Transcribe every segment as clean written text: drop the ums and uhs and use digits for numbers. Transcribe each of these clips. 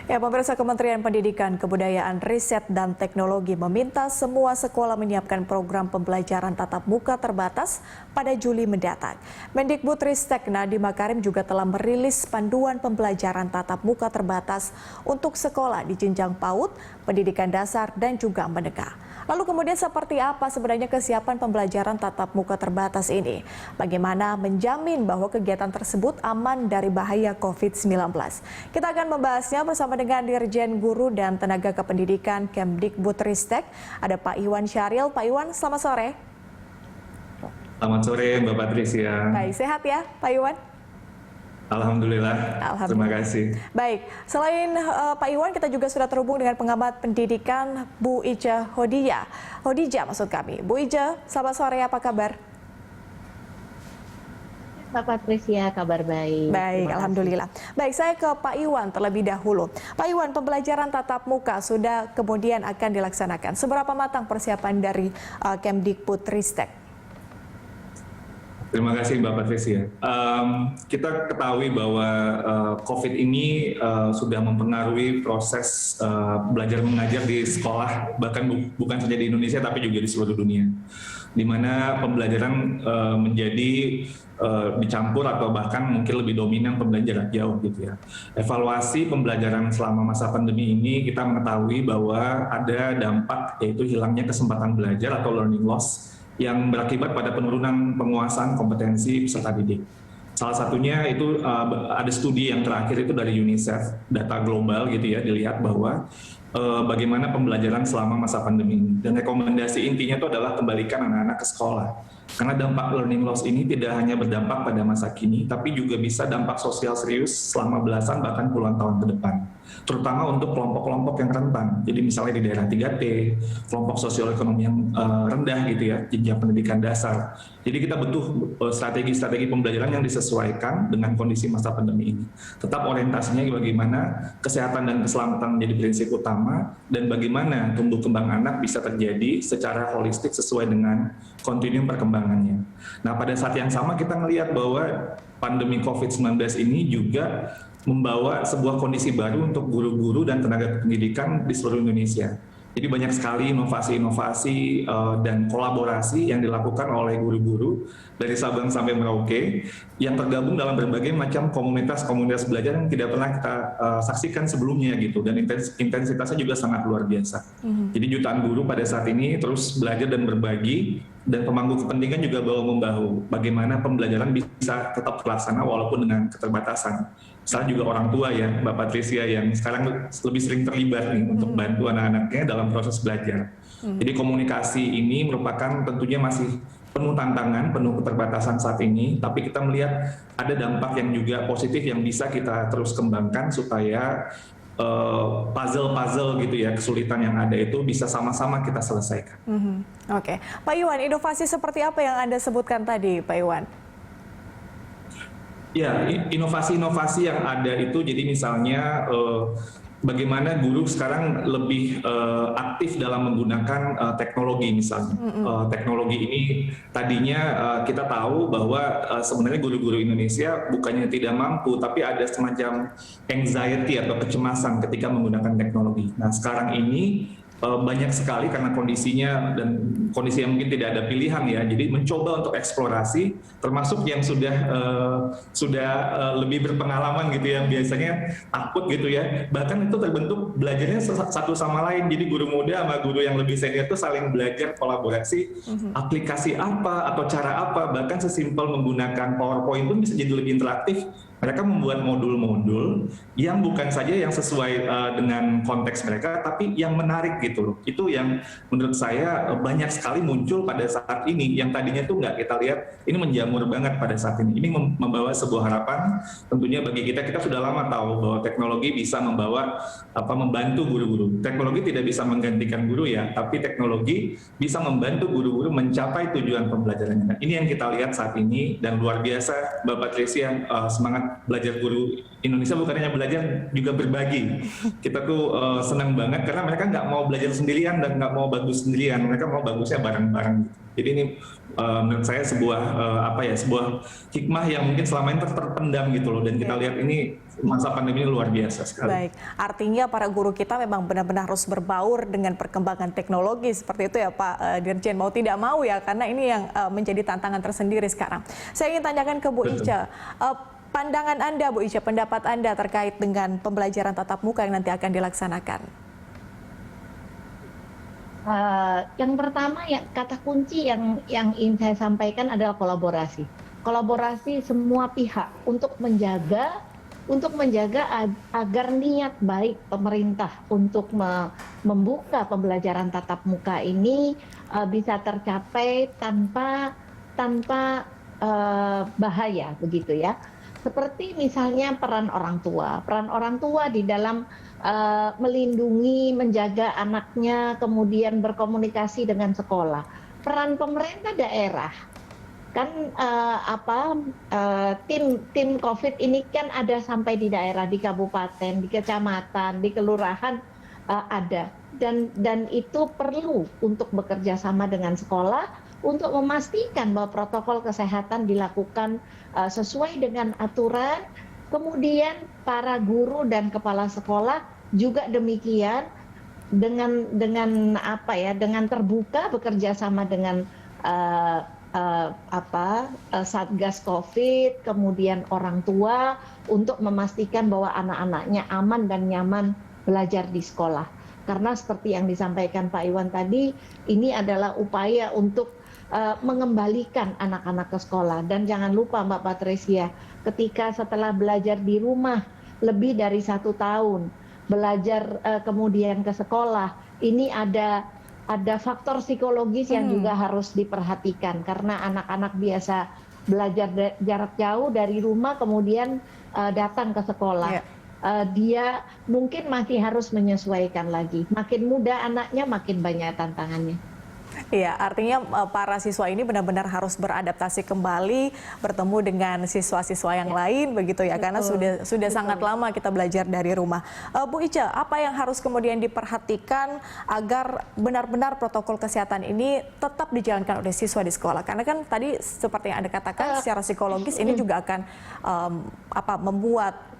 Ya, pemirsa Kementerian Pendidikan, Kebudayaan, Riset, dan Teknologi meminta semua sekolah menyiapkan program pembelajaran tatap muka terbatas pada Juli mendatang. Mendikbudristek Nadiem Makarim juga telah merilis panduan pembelajaran tatap muka terbatas untuk sekolah di jenjang PAUD, pendidikan dasar, dan juga menengah. Lalu kemudian seperti apa sebenarnya kesiapan pembelajaran tatap muka terbatas ini? Bagaimana menjamin bahwa kegiatan tersebut aman dari bahaya COVID-19? Kita akan membahasnya bersama dengan Dirjen Guru dan Tenaga Kependidikan Kemdikbudristek. Ada Pak Iwan Syahril. Pak Iwan, selamat sore. Selamat sore Mbak Patricia. Baik, sehat ya Pak Iwan? Alhamdulillah. Terima kasih. Baik, selain Pak Iwan, kita juga sudah terhubung dengan pengamat pendidikan Bu Ija Hodijah maksud kami. Bu Ija, selamat sore, apa kabar? Mbak Patricia, kabar baik. Baik, alhamdulillah. Baik, saya ke Pak Iwan terlebih dahulu. Pak Iwan, pembelajaran tatap muka sudah kemudian akan dilaksanakan. Seberapa matang persiapan dari Kemdikbudristek? Terima kasih Mbak Patricia. Kita ketahui bahwa COVID ini sudah mempengaruhi proses belajar mengajar di sekolah, bahkan bukan saja di Indonesia tapi juga di seluruh dunia, di mana pembelajaran menjadi dicampur atau bahkan mungkin lebih dominan pembelajaran jarak jauh gitu ya. Evaluasi pembelajaran selama masa pandemi ini kita mengetahui bahwa ada dampak, yaitu hilangnya kesempatan belajar atau learning loss yang berakibat pada penurunan penguasaan kompetensi peserta didik. Salah satunya itu ada studi yang terakhir itu dari UNICEF, data global gitu ya, dilihat bahwa bagaimana pembelajaran selama masa pandemi ini. Dan rekomendasi intinya itu adalah kembalikan anak-anak ke sekolah. Karena dampak learning loss ini tidak hanya berdampak pada masa kini, tapi juga bisa dampak sosial serius selama belasan bahkan puluhan tahun ke depan. Terutama untuk kelompok-kelompok yang rentan. Jadi misalnya di daerah 3T, kelompok sosioekonomi yang rendah gitu ya, jenjang pendidikan dasar. Jadi kita butuh strategi-strategi pembelajaran yang disesuaikan dengan kondisi masa pandemi ini. Tetap orientasinya bagaimana kesehatan dan keselamatan menjadi prinsip utama, dan bagaimana tumbuh kembang anak bisa terjadi secara holistik sesuai dengan kontinuum perkembangannya. Nah, pada saat yang sama kita melihat bahwa pandemi COVID-19 ini juga membawa sebuah kondisi baru untuk guru-guru dan tenaga pendidikan di seluruh Indonesia. Jadi banyak sekali inovasi-inovasi dan kolaborasi yang dilakukan oleh guru-guru dari Sabang sampai Merauke yang tergabung dalam berbagai macam komunitas-komunitas belajar yang tidak pernah kita saksikan sebelumnya gitu, dan intensitasnya juga sangat luar biasa. Jadi jutaan guru pada saat ini terus belajar dan berbagi, dan pemangku kepentingan juga bahu-membahu bagaimana pembelajaran bisa tetap terlaksana walaupun dengan keterbatasan. Misalnya juga orang tua ya, Mbak Patricia, yang sekarang lebih sering terlibat nih untuk bantu anak-anaknya dalam proses belajar. Jadi komunikasi ini merupakan tentunya masih penuh tantangan, penuh keterbatasan saat ini, tapi kita melihat ada dampak yang juga positif yang bisa kita terus kembangkan supaya puzzle-puzzle gitu ya, kesulitan yang ada itu bisa sama-sama kita selesaikan. Oke, Pak Iwan, inovasi seperti apa yang Anda sebutkan tadi, Pak Iwan? Ya, inovasi-inovasi yang ada itu, jadi misalnya bagaimana guru sekarang lebih aktif dalam menggunakan teknologi misalnya. Teknologi ini tadinya kita tahu bahwa sebenarnya guru-guru Indonesia bukannya tidak mampu, tapi ada semacam anxiety atau kecemasan ketika menggunakan teknologi. Nah, sekarang ini banyak sekali karena kondisinya dan kondisi yang mungkin tidak ada pilihan ya, jadi mencoba untuk eksplorasi, termasuk yang sudah lebih berpengalaman gitu ya, biasanya takut gitu ya, bahkan itu terbentuk belajarnya satu sama lain. Jadi guru muda sama guru yang lebih senior itu saling belajar kolaborasi, aplikasi apa atau cara apa, bahkan sesimpel menggunakan PowerPoint pun bisa jadi lebih interaktif. Mereka membuat modul-modul yang bukan saja yang sesuai dengan konteks mereka, tapi yang menarik gitu loh. Itu yang menurut saya banyak sekali muncul pada saat ini, yang tadinya tuh nggak kita lihat, ini menjamur banget pada saat ini. Ini membawa sebuah harapan, tentunya bagi kita sudah lama tahu bahwa teknologi bisa membantu guru-guru. Teknologi tidak bisa menggantikan guru ya, tapi teknologi bisa membantu guru-guru mencapai tujuan pembelajarannya. Ini yang kita lihat saat ini, dan luar biasa Mbak Patricia, semangat karena belajar guru Indonesia bukan hanya belajar, juga berbagi. Kita tuh senang banget karena mereka nggak mau belajar sendirian dan nggak mau bagus sendirian, mereka mau bagusnya bareng-bareng. Jadi ini menurut saya sebuah sebuah hikmah yang mungkin selama ini terpendam gitu loh, dan kita lihat ini masa pandemi ini luar biasa sekali. Baik, artinya para guru kita memang benar-benar harus berbaur dengan perkembangan teknologi seperti itu ya Pak Dirjen, mau tidak mau ya, karena ini yang menjadi tantangan tersendiri sekarang. Saya ingin tanyakan ke Bu Ica, pandangan Anda Bu Ica, pendapat Anda terkait dengan pembelajaran tatap muka yang nanti akan dilaksanakan. Yang pertama, kata kunci yang ingin saya sampaikan adalah kolaborasi. Kolaborasi semua pihak untuk menjaga agar niat baik pemerintah untuk membuka pembelajaran tatap muka ini bisa tercapai tanpa bahaya, begitu ya. Seperti misalnya peran orang tua di dalam melindungi, menjaga anaknya, kemudian berkomunikasi dengan sekolah. Peran pemerintah daerah, kan tim COVID ini kan ada sampai di daerah, di kabupaten, di kecamatan, di kelurahan ada, dan itu perlu untuk bekerja sama dengan sekolah untuk memastikan bahwa protokol kesehatan dilakukan sesuai dengan aturan. Kemudian para guru dan kepala sekolah juga demikian, dengan terbuka bekerja sama dengan Satgas COVID, kemudian orang tua untuk memastikan bahwa anak-anaknya aman dan nyaman belajar di sekolah. Karena seperti yang disampaikan Pak Iwan tadi, ini adalah upaya untuk mengembalikan anak-anak ke sekolah. Dan jangan lupa Mbak Patricia, ketika setelah belajar di rumah lebih dari 1 tahun, belajar kemudian ke sekolah, ini ada faktor psikologis yang juga harus diperhatikan, karena anak-anak biasa belajar jarak jauh dari rumah kemudian datang ke sekolah. Dia mungkin masih harus menyesuaikan lagi. Makin muda anaknya, makin banyak tantangannya. Iya, artinya para siswa ini benar-benar harus beradaptasi kembali, bertemu dengan siswa-siswa yang lain, begitu ya, karena sudah sangat lama kita belajar dari rumah. Bu Ica, apa yang harus kemudian diperhatikan agar benar-benar protokol kesehatan ini tetap dijalankan oleh siswa di sekolah? Karena kan tadi seperti yang Anda katakan, secara psikologis ini juga akan membuat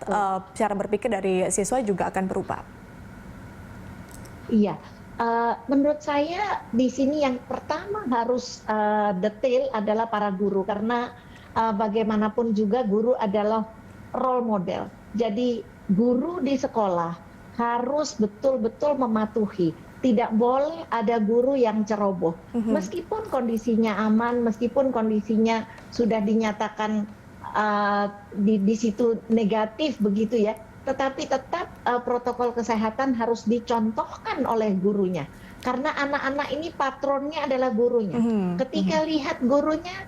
cara berpikir dari siswa juga akan berubah. Iya. Menurut saya di sini yang pertama harus detail adalah para guru, karena bagaimanapun juga guru adalah role model. Jadi guru di sekolah harus betul-betul mematuhi. Tidak boleh ada guru yang ceroboh. Meskipun kondisinya aman, meskipun kondisinya sudah dinyatakan di situ negatif begitu ya, tetapi tetap protokol kesehatan harus dicontohkan oleh gurunya, karena anak-anak ini patronnya adalah gurunya. Ketika lihat gurunya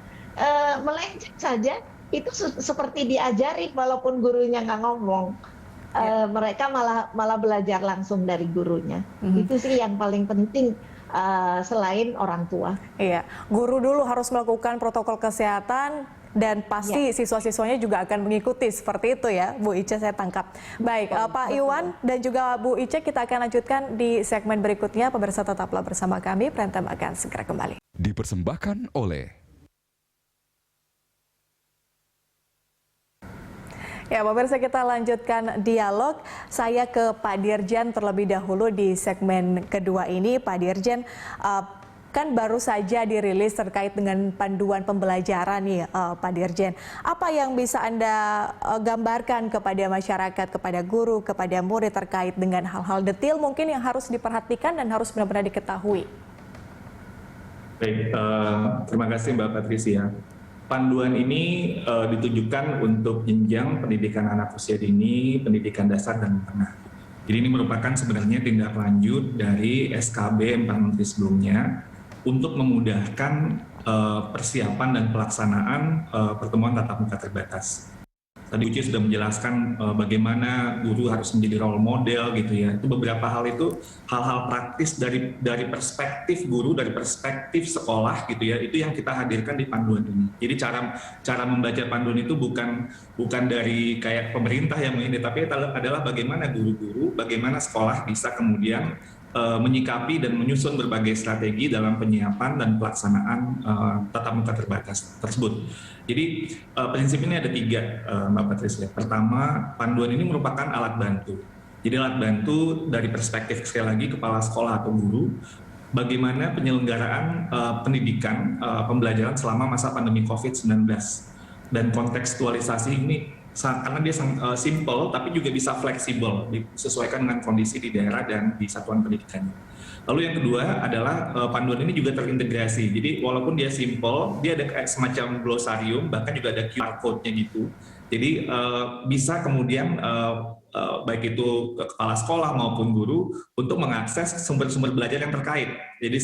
melenceng saja, itu seperti diajari walaupun gurunya nggak ngomong. Mereka malah belajar langsung dari gurunya. Itu sih yang paling penting. Selain orang tua. Iya, guru dulu harus melakukan protokol kesehatan, dan pasti siswa-siswanya juga akan mengikuti seperti itu ya, Bu Ica, saya tangkap. Baik, Pak Iwan dan juga Bu Ica, kita akan lanjutkan di segmen berikutnya. Pemirsa, tetaplah bersama kami, Prime Time akan segera kembali. Dipersembahkan oleh Ya, pemirsa, kita lanjutkan dialog. Saya ke Pak Dirjen terlebih dahulu di segmen kedua ini. Pak Dirjen, kan baru saja dirilis terkait dengan panduan pembelajaran nih, Pak Dirjen. Apa yang bisa Anda gambarkan kepada masyarakat, kepada guru, kepada murid terkait dengan hal-hal detail mungkin yang harus diperhatikan dan harus benar-benar diketahui? Baik, terima kasih Mbak Patricia. Panduan ini ditujukan untuk jenjang pendidikan anak usia dini, pendidikan dasar dan menengah. Jadi ini merupakan sebenarnya tindak lanjut dari SKB 4 Menteri sebelumnya untuk memudahkan persiapan dan pelaksanaan pertemuan tatap muka terbatas. Tadi Uci sudah menjelaskan bagaimana guru harus menjadi role model gitu ya. Itu beberapa hal itu hal-hal praktis dari perspektif guru, dari perspektif sekolah gitu ya. Itu yang kita hadirkan di panduan ini. Jadi cara membaca panduan itu bukan dari kayak pemerintah yang ini, tapi adalah bagaimana guru-guru, bagaimana sekolah bisa kemudian menyikapi dan menyusun berbagai strategi dalam penyiapan dan pelaksanaan tatap muka terbatas tersebut. Jadi prinsip ini ada 3, Mbak Patricia. Pertama, panduan ini merupakan alat bantu. Jadi alat bantu dari perspektif sekali lagi kepala sekolah atau guru, bagaimana penyelenggaraan pendidikan pembelajaran selama masa pandemi COVID-19. Dan kontekstualisasi ini karena dia simple tapi juga bisa fleksibel, disesuaikan dengan kondisi di daerah dan di satuan pendidikannya. Lalu yang kedua adalah panduan ini juga terintegrasi. Jadi walaupun dia simple, dia ada kayak semacam glosarium, bahkan juga ada QR code-nya gitu. Jadi bisa kemudian baik itu kepala sekolah maupun guru untuk mengakses sumber-sumber belajar yang terkait. Jadi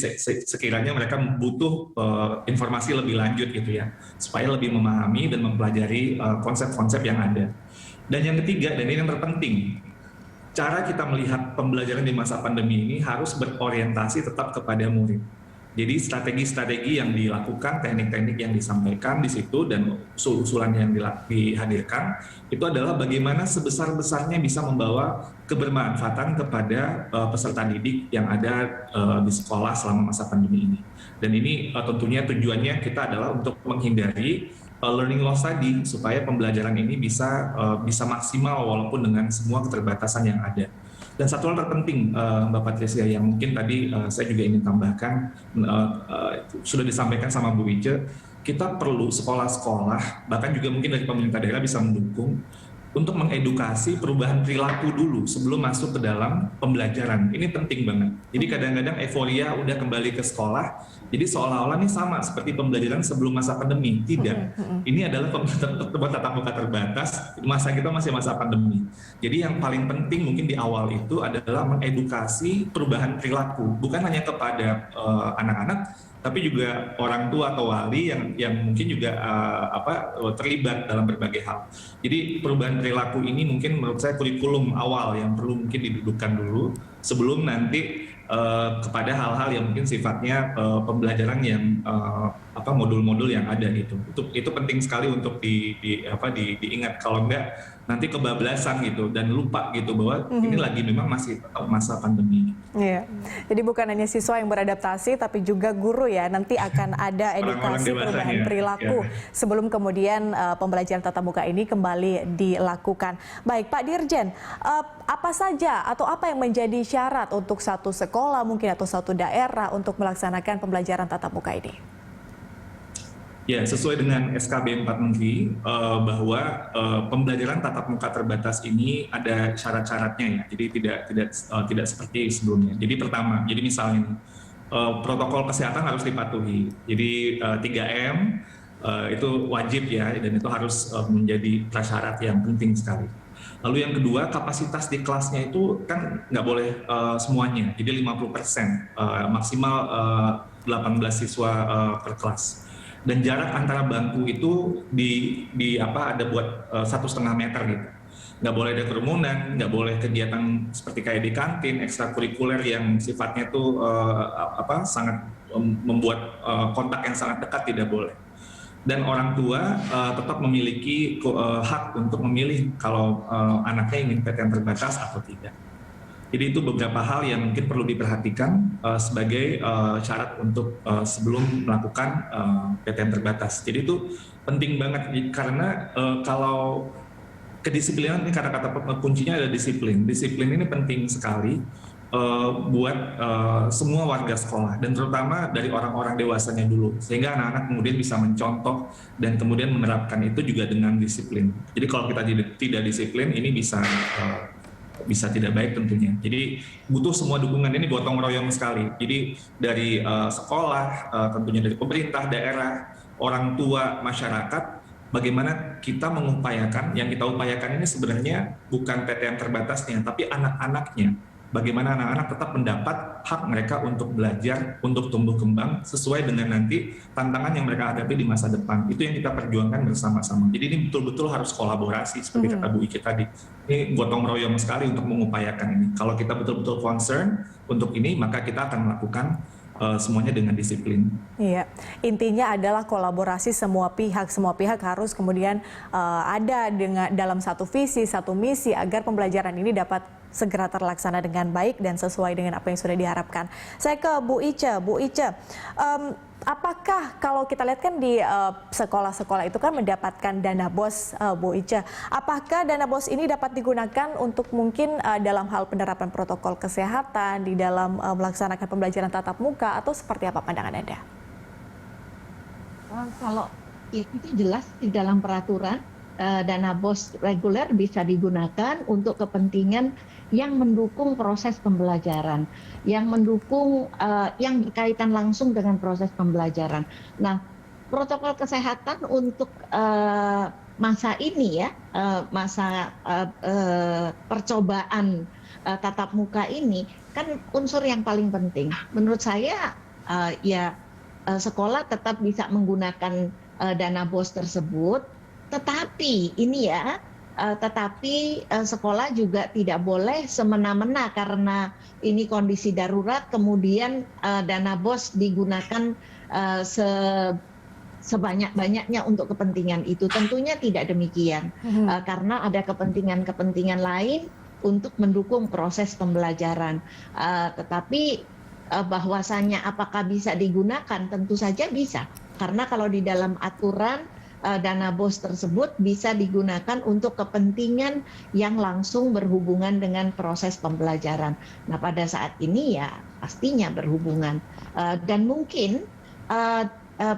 sekiranya mereka butuh informasi lebih lanjut gitu ya, supaya lebih memahami dan mempelajari konsep-konsep yang ada. Dan yang ketiga, dan ini yang terpenting, cara kita melihat pembelajaran di masa pandemi ini harus berorientasi tetap kepada murid. Jadi strategi-strategi yang dilakukan, teknik-teknik yang disampaikan di situ dan usul-usulan yang dihadirkan itu adalah bagaimana sebesar-besarnya bisa membawa kebermanfaatan kepada peserta didik yang ada di sekolah selama masa pandemi ini. Dan ini tentunya tujuannya kita adalah untuk menghindari learning loss tadi, supaya pembelajaran ini bisa maksimal walaupun dengan semua keterbatasan yang ada. Dan satu hal terpenting, Mbak Patricia, yang mungkin tadi saya juga ingin tambahkan, sudah disampaikan sama Bu Wice, kita perlu sekolah-sekolah, bahkan juga mungkin dari pemerintah daerah bisa mendukung, untuk mengedukasi perubahan perilaku dulu sebelum masuk ke dalam pembelajaran. Ini penting banget. Jadi kadang-kadang euforia udah kembali ke sekolah, jadi seolah-olah ini sama seperti pembelajaran sebelum masa pandemi. Tidak. Ini adalah tatap muka terbatas, masa kita masih masa pandemi. Jadi yang paling penting mungkin di awal itu adalah mengedukasi perubahan perilaku, bukan hanya kepada anak-anak, tapi juga orang tua atau wali yang mungkin juga terlibat dalam berbagai hal. Jadi perubahan perilaku ini mungkin menurut saya kurikulum awal yang perlu mungkin didudukkan dulu sebelum nanti kepada hal-hal yang mungkin sifatnya pembelajaran yang modul-modul yang ada gitu. Itu penting sekali untuk diingat, kalau enggak nanti kebablasan gitu dan lupa gitu bahwa ini lagi memang masih masa pandemi. Iya. Jadi bukan hanya siswa yang beradaptasi tapi juga guru ya, nanti akan ada edukasi perubahan perilaku sebelum kemudian pembelajaran tatap muka ini kembali dilakukan. Baik Pak Dirjen, apa saja atau apa yang menjadi syarat untuk satu sekolah mungkin atau satu daerah untuk melaksanakan pembelajaran tatap muka ini? Ya, sesuai dengan SKB 4 Menteri bahwa pembelajaran tatap muka terbatas ini ada syarat-syaratnya ya. Jadi tidak seperti sebelumnya. Jadi pertama, jadi misalnya protokol kesehatan harus dipatuhi. Jadi 3M itu wajib ya, dan itu harus menjadi prasyarat yang penting sekali. Lalu yang kedua, kapasitas di kelasnya itu kan nggak boleh semuanya. Jadi 50%, maksimal 18 siswa per kelas. Dan jarak antara bangku itu ada buat 1,5 meter gitu. Nggak boleh ada kerumunan, nggak boleh kegiatan seperti kayak di kantin, ekstrakurikuler yang sifatnya tuh sangat membuat kontak yang sangat dekat, tidak boleh. Dan orang tua tetap memiliki hak untuk memilih kalau anaknya ingin PTM terbatas atau tidak. Jadi itu beberapa hal yang mungkin perlu diperhatikan sebagai syarat untuk sebelum melakukan PTM terbatas. Jadi itu penting banget karena kalau kedisiplinan ini kata-kata kuncinya ada disiplin. Disiplin ini penting sekali buat semua warga sekolah dan terutama dari orang-orang dewasanya dulu, sehingga anak-anak kemudian bisa mencontoh dan kemudian menerapkan itu juga dengan disiplin. Jadi kalau kita tidak disiplin ini bisa tidak baik tentunya. Jadi butuh semua dukungan, ini gotong royong sekali. Jadi dari sekolah, tentunya dari pemerintah daerah, orang tua, masyarakat, bagaimana kita mengupayakan, yang kita upayakan ini sebenarnya bukan PTM terbatasnya, tapi anak-anaknya. bagaimana anak-anak tetap mendapat hak mereka untuk belajar, untuk tumbuh kembang sesuai dengan nanti tantangan yang mereka hadapi di masa depan. Itu yang kita perjuangkan bersama-sama. Jadi ini betul-betul harus kolaborasi seperti kata Bu Iki tadi. Ini gotong royong sekali untuk mengupayakan ini. Kalau kita betul-betul concern untuk ini, maka kita akan melakukan semuanya dengan disiplin. Iya, intinya adalah kolaborasi semua pihak harus kemudian ada dalam satu visi, satu misi agar pembelajaran ini dapat segera terlaksana dengan baik dan sesuai dengan apa yang sudah diharapkan. Saya ke Bu Ica. Bu Ica, apakah kalau kita lihat kan di sekolah-sekolah itu kan mendapatkan dana BOS, Bu Ica. Apakah dana BOS ini dapat digunakan untuk mungkin dalam hal penerapan protokol kesehatan, di dalam melaksanakan pembelajaran tatap muka, atau seperti apa pandangan Anda? Kalau itu jelas di dalam peraturan, dana BOS reguler bisa digunakan untuk kepentingan yang mendukung proses pembelajaran, yang mendukung, yang berkaitan langsung dengan proses pembelajaran. Nah, protokol kesehatan untuk masa ini ya, masa percobaan tatap muka ini kan unsur yang paling penting. Menurut saya sekolah tetap bisa menggunakan dana BOS tersebut, tetapi ini ya. Tetapi sekolah juga tidak boleh semena-mena karena ini kondisi darurat, kemudian dana BOS digunakan sebanyak-banyaknya untuk kepentingan itu. Tentunya tidak demikian, karena ada kepentingan-kepentingan lain untuk mendukung proses pembelajaran. Tetapi bahwasannya apakah bisa digunakan? Tentu saja bisa, karena kalau di dalam aturan dana BOS tersebut bisa digunakan untuk kepentingan yang langsung berhubungan dengan proses pembelajaran. Nah, pada saat ini ya pastinya berhubungan, dan mungkin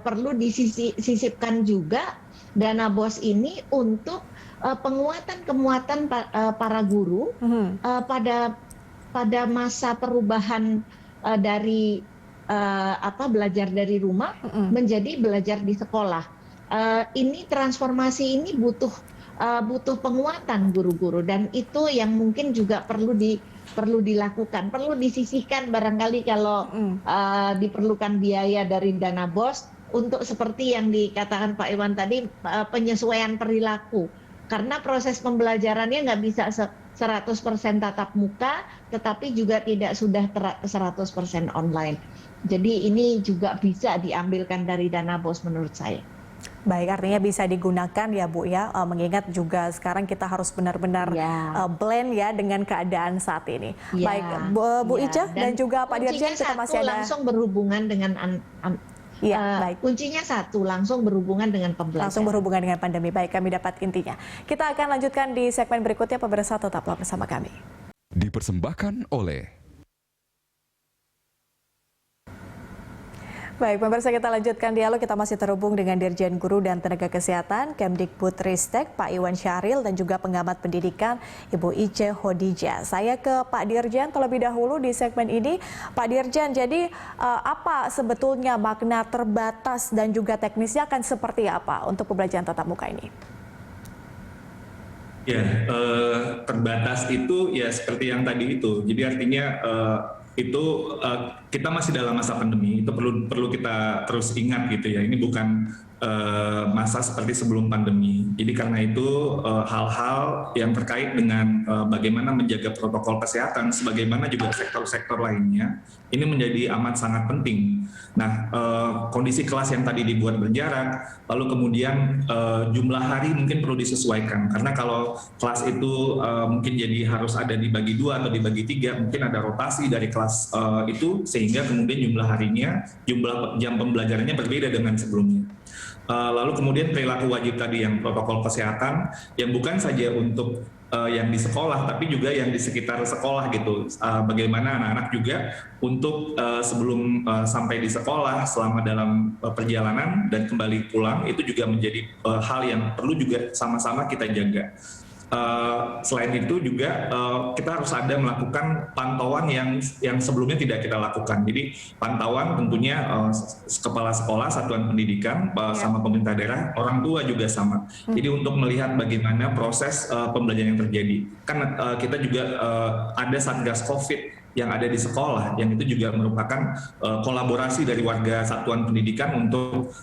perlu disisipkan juga dana BOS ini untuk penguatan para guru pada masa perubahan dari belajar dari rumah menjadi belajar di sekolah. Ini transformasi ini butuh penguatan guru-guru, dan itu yang mungkin juga perlu dilakukan, perlu disisihkan barangkali kalau diperlukan biaya dari dana BOS untuk seperti yang dikatakan Pak Iwan tadi, penyesuaian perilaku, karena proses pembelajarannya nggak bisa 100% tatap muka, tetapi juga tidak sudah 100% online. Jadi ini juga bisa diambilkan dari dana BOS menurut saya. Baik, artinya bisa digunakan ya Bu ya, mengingat juga sekarang kita harus benar-benar blend ya dengan keadaan saat ini. Baik, Bu Ica dan juga Pak Dirjen, kita masih ada langsung berhubungan dengan baik. Kuncinya satu, langsung berhubungan dengan pembelajaran. Langsung berhubungan dengan pandemi. Baik, kami dapat intinya. Kita akan lanjutkan di segmen berikutnya, pemirsa, tetaplah bersama kami. Dipersembahkan oleh Baik, pemirsa, kita lanjutkan dialog. Kita masih terhubung dengan Dirjen Guru dan Tenaga Kesehatan Kemdikbudristek Pak Iwan Syahril dan juga pengamat pendidikan Ibu Ice Hodijah. Saya ke Pak Dirjen terlebih dahulu di segmen ini. Pak Dirjen, jadi apa sebetulnya makna terbatas dan juga teknisnya akan seperti apa untuk pembelajaran tatap muka ini? Ya, terbatas itu ya seperti yang tadi itu. Jadi artinya kita masih dalam masa pandemi, itu perlu kita terus ingat gitu ya. Ini bukan masa seperti sebelum pandemi. Jadi karena itu hal-hal yang terkait dengan bagaimana menjaga protokol kesehatan, sebagaimana juga sektor-sektor lainnya, ini menjadi amat sangat penting. Nah, kondisi kelas yang tadi dibuat berjarak, lalu kemudian jumlah hari mungkin perlu disesuaikan. Karena kalau kelas itu mungkin jadi harus ada dibagi 2 atau dibagi 3, mungkin ada rotasi dari kelas itu, sehingga kemudian jumlah harinya, jumlah jam pembelajarannya berbeda dengan sebelumnya. Lalu kemudian perilaku wajib tadi yang protokol kesehatan, yang bukan saja untuk yang di sekolah, tapi juga yang di sekitar sekolah gitu. Bagaimana anak-anak juga untuk sebelum sampai di sekolah, selama dalam perjalanan dan kembali pulang, itu juga menjadi hal yang perlu juga sama-sama kita jaga. Selain itu juga kita harus ada melakukan pantauan yang sebelumnya tidak kita lakukan. Jadi pantauan tentunya kepala sekolah, satuan pendidikan, sama pemerintah daerah, orang tua juga sama. Jadi untuk melihat bagaimana proses pembelajaran yang terjadi. Kan kita juga ada Satgas COVID yang ada di sekolah, yang itu juga merupakan kolaborasi dari warga satuan pendidikan untuk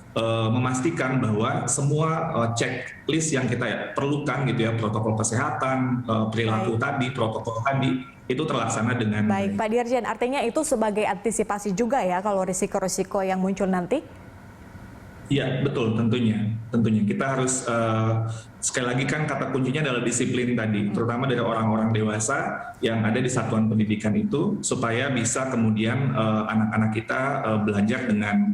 memastikan bahwa semua checklist yang kita perlukan gitu ya, protokol kesehatan, perilaku tadi, protokol tadi, itu terlaksana dengan baik. Pak Dirjen, artinya itu sebagai antisipasi juga ya kalau risiko-risiko yang muncul nanti? Iya, betul, tentunya kita harus sekali lagi kan kata kuncinya adalah disiplin tadi, terutama dari orang-orang dewasa yang ada di satuan pendidikan itu, supaya bisa kemudian anak-anak kita belajar dengan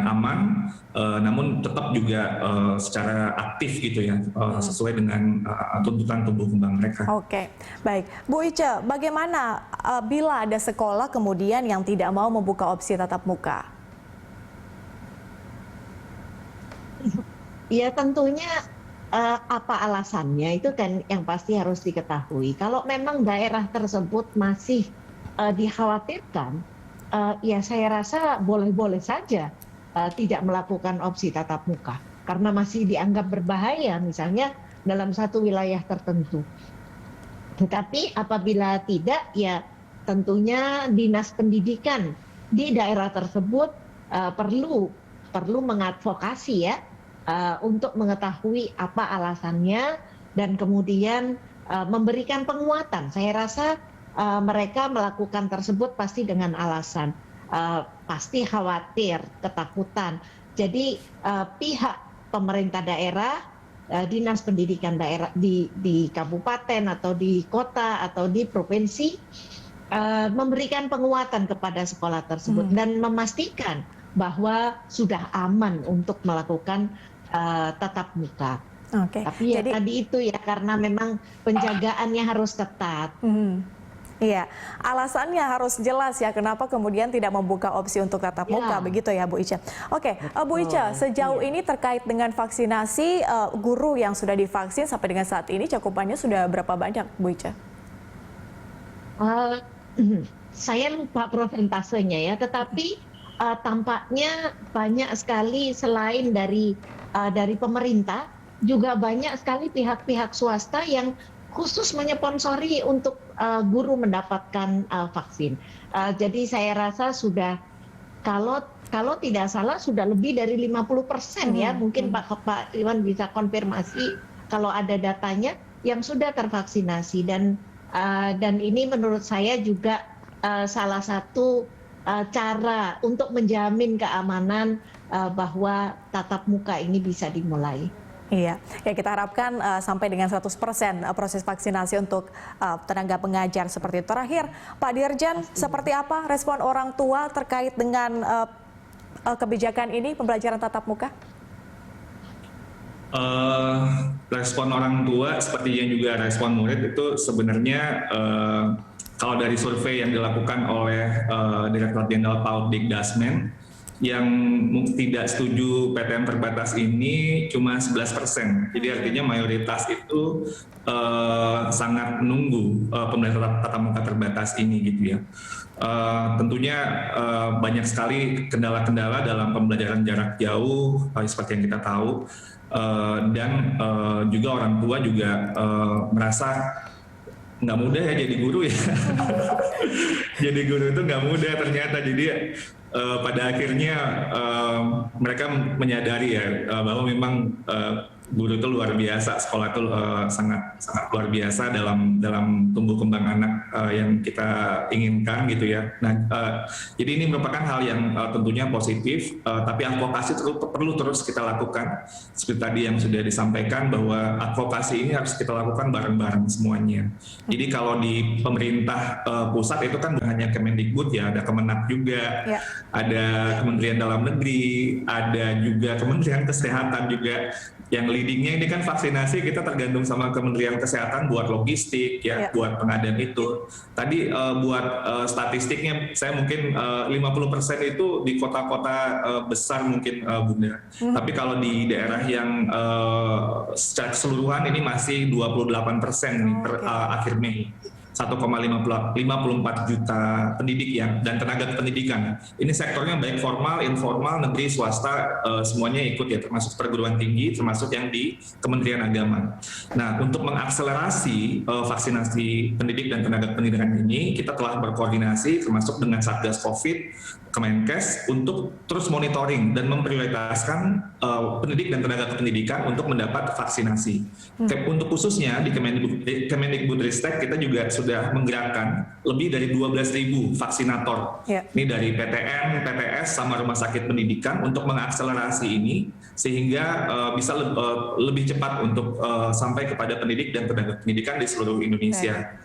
aman, namun tetap juga secara aktif gitu ya, sesuai dengan tuntutan tumbuh kembang mereka. Oke, baik. Bu Ica, bagaimana bila ada sekolah kemudian yang tidak mau membuka opsi tatap muka? Ya tentunya apa alasannya itu kan yang pasti harus diketahui. Kalau memang daerah tersebut masih dikhawatirkan, ya saya rasa boleh-boleh saja tidak melakukan opsi tatap muka. Karena masih dianggap berbahaya misalnya dalam satu wilayah tertentu. Tetapi apabila tidak, ya tentunya dinas pendidikan di daerah tersebut perlu mengadvokasi ya, untuk mengetahui apa alasannya dan kemudian memberikan penguatan. Saya rasa mereka melakukan tersebut pasti dengan alasan, pasti khawatir, ketakutan. Jadi pihak pemerintah daerah, dinas pendidikan daerah di kabupaten atau di kota atau di provinsi memberikan penguatan kepada sekolah tersebut dan memastikan bahwa sudah aman untuk melakukan tatap muka. Oke. Tapi ya tadi itu ya karena memang penjagaannya harus ketat. Iya, alasannya harus jelas ya kenapa kemudian tidak membuka opsi untuk tatap muka, begitu ya Bu Ica. Oke, Bu Ica, sejauh ini terkait dengan vaksinasi guru yang sudah divaksin sampai dengan saat ini cakupannya sudah berapa banyak Bu Ica? Saya lupa prosentasenya ya, tetapi tampaknya banyak sekali selain dari pemerintah, juga banyak sekali pihak-pihak swasta yang khusus menyponsori untuk guru mendapatkan vaksin. Jadi saya rasa sudah kalau tidak salah sudah lebih dari 50% ya, mungkin Pak Iwan bisa konfirmasi kalau ada datanya yang sudah tervaksinasi dan ini menurut saya juga salah satu cara untuk menjamin keamanan bahwa tatap muka ini bisa dimulai. Iya, ya kita harapkan sampai dengan 100% proses vaksinasi untuk tenaga pengajar seperti itu. Terakhir, Pak Dirjen, seperti apa respon orang tua terkait dengan kebijakan ini, pembelajaran tatap muka? Respon orang tua sepertinya juga respon murid itu sebenarnya kalau dari survei yang dilakukan oleh Direktorat Jenderal PAUD Dikdasmen, yang tidak setuju PTM terbatas ini cuma 11%. Jadi artinya mayoritas itu sangat menunggu pembelajaran tatap muka terbatas ini gitu ya. Tentunya banyak sekali kendala-kendala dalam pembelajaran jarak jauh seperti yang kita tahu, dan juga orang tua juga merasa nggak mudah ya jadi guru ya. Jadi guru itu nggak mudah ternyata. Jadi pada akhirnya mereka menyadari ya bahwa memang guru itu luar biasa, sekolah itu sangat luar biasa dalam tumbuh kembang anak yang kita inginkan gitu ya. Nah, jadi ini merupakan hal yang tentunya positif, tapi advokasi perlu terus kita lakukan. Seperti tadi yang sudah disampaikan bahwa advokasi ini harus kita lakukan bareng-bareng semuanya. Jadi kalau di pemerintah pusat itu kan bukan hanya Kemendikbud ya, ada Kemenak juga, ada Kementerian Dalam Negeri, ada juga Kementerian Kesehatan juga yang leadingnya ini kan vaksinasi kita tergantung sama Kementerian Kesehatan buat logistik ya, buat pengadaan itu. Tadi buat statistiknya saya mungkin 50% itu di kota-kota besar mungkin Bunda. Tapi kalau di daerah yang secara keseluruhan ini masih 28% nih per akhir Mei. 1,54 juta pendidik dan tenaga pendidikan. Ini sektornya baik formal, informal, negeri, swasta, semuanya ikut ya, termasuk perguruan tinggi, termasuk yang di Kementerian Agama. Nah, untuk mengakselerasi vaksinasi pendidik dan tenaga pendidikan ini, kita telah berkoordinasi termasuk dengan Satgas Covid, Kemenkes untuk terus monitoring dan memprioritaskan pendidik dan tenaga pendidikan untuk mendapat vaksinasi. Untuk khususnya di Kemendikbudristek kita juga sudah menggerakkan lebih dari 12.000 vaksinator. Ini dari PTN, PTS, sama rumah sakit pendidikan untuk mengakselerasi ini sehingga bisa lebih cepat untuk sampai kepada pendidik dan tenaga pendidikan di seluruh Indonesia.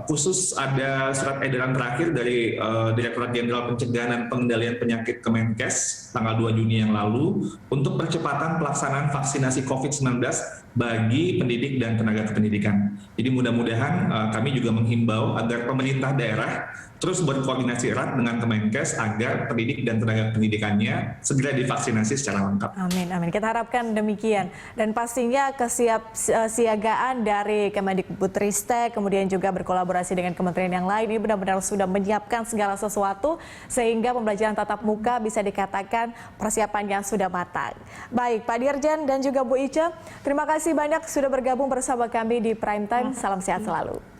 Khusus ada surat edaran terakhir dari Direktorat Jenderal Pencegahan dan Pengendalian Penyakit Kemenkes tanggal 2 Juni yang lalu untuk percepatan pelaksanaan vaksinasi COVID-19 bagi pendidik dan tenaga kependidikan. Jadi mudah-mudahan kami juga menghimbau agar pemerintah daerah terus berkoordinasi erat dengan Kemenkes agar pendidik dan tenaga pendidikannya segera divaksinasi secara lengkap. Amin, amin. Kita harapkan demikian. Dan pastinya kesiapsiagaan dari Kemendikbudristek, kemudian juga berkolaborasi dengan kementerian yang lain, ini benar-benar sudah menyiapkan segala sesuatu sehingga pembelajaran tatap muka bisa dikatakan persiapannya sudah matang. Baik, Pak Dirjen dan juga Bu Ica, terima kasih banyak sudah bergabung bersama kami di Prime Time. Salam sehat selalu.